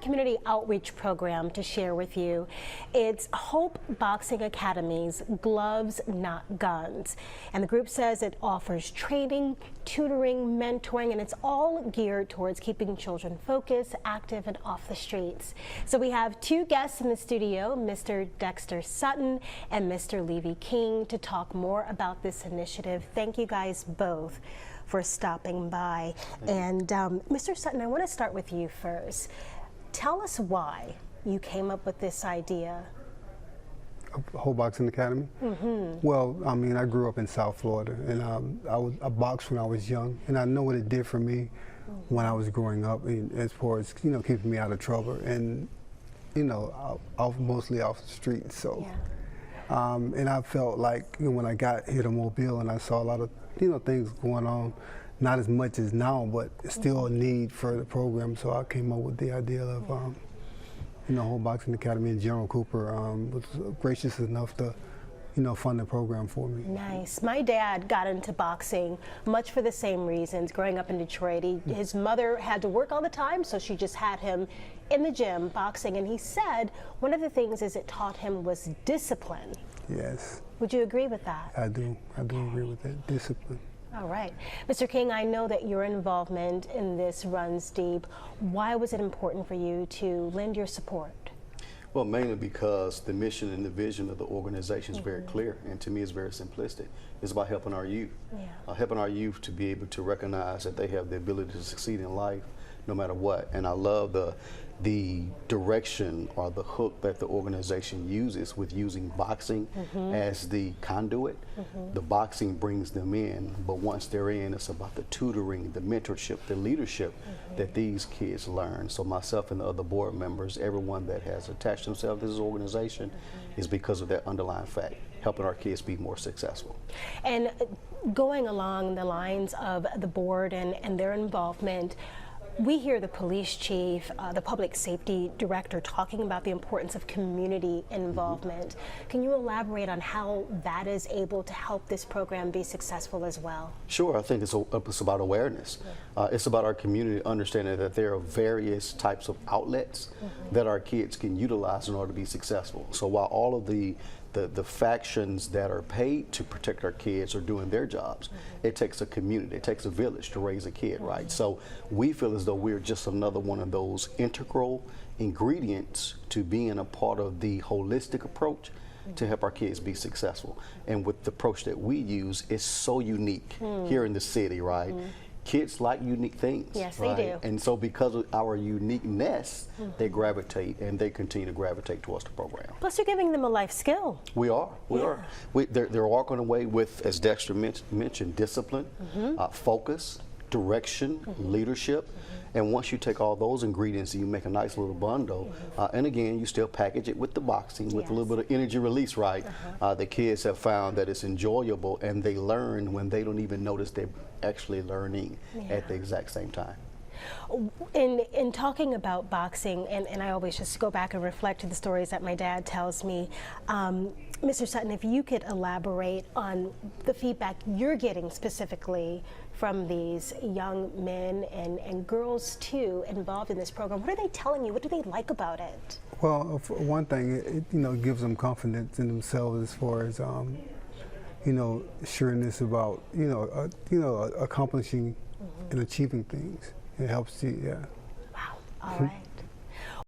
Community outreach program to share with you. It's Hope Boxing Academy's Gloves Not Guns, and the group says it offers training, tutoring, mentoring, and it's all geared towards keeping children focused, active, and off the streets. So we have two guests in the studio, Mr. Dexter Sutton and Mr. LEAVIE King, to talk more about this initiative. Thank you guys both for stopping by. And Mr. Sutton, I want to start with you first. Tell us why you came up with this idea. Hope Boxing Academy? Well, I mean, I grew up in South Florida, and I boxed when I was young, and I know what it did for me when I was growing up, and as far as, you know, keeping me out of trouble, and, you know, mostly off the streets. So, and I felt like, you know, when I got hit a mobile and I saw a lot of, you know, things going on, not as much as now, but still a need for the program. So I came up with the idea of, you know, Hope Boxing Academy, and General Cooper was gracious enough to, you know, fund the program for me. Nice. My dad got into boxing much for the same reasons. Growing up in Detroit, his mother had to work all the time, so she just had him in the gym boxing. And he said one of the things is it taught him was discipline. Yes. Would you agree with that? I do. I do agree with that. Discipline. All right. Mr. King, I know that your involvement in this runs deep. Why was it important for you to lend your support? Well, mainly because the mission and the vision of the organization is very clear, and to me it's very simplistic. It's about helping our youth. Helping our youth to be able to recognize that they have the ability to succeed in life no matter what. And I love the direction or the hook that the organization uses with using boxing as the conduit. The boxing brings them in, but once they're in, it's about the tutoring, the mentorship, the leadership that these kids learn. So myself and the other board members, everyone that has attached themselves to this organization is because of that underlying fact, helping our kids be more successful. And going along the lines of the board and their involvement, we hear the police chief, the public safety director talking about the importance of community involvement. Can you elaborate on how that is able to help this program be successful as well? Sure, I think it's about awareness. It's about our community understanding that there are various types of outlets that our kids can utilize in order to be successful. So while all of the factions that are paid to protect our kids are doing their jobs, it takes a community, it takes a village to raise a kid, right? So we feel as though we're just another one of those integral ingredients to being a part of the holistic approach to help our kids be successful. And with the approach that we use, it's so unique here in the city, right? Kids like unique things. Yes, right? they do. And so because of our uniqueness, they gravitate and they continue to gravitate towards the program. Plus you're giving them a life skill. We are. They're walking away with, as Dexter mentioned, discipline, focus, direction, leadership. And once you take all those ingredients and you make a nice little bundle, and again, you still package it with the boxing, with a little bit of energy release, right? The kids have found that it's enjoyable and they learn when they don't even notice they're actually learning at the exact same time. In talking about boxing, and I always just go back and reflect to the stories that my dad tells me, Mr. Sutton, if you could elaborate on the feedback you're getting specifically from these young men and girls too involved in this program. What are they telling you? What do they like about it? Well, for one thing, it you know, gives them confidence in themselves as far as you know, sureness about you know accomplishing and achieving things. It helps you, Wow. All right.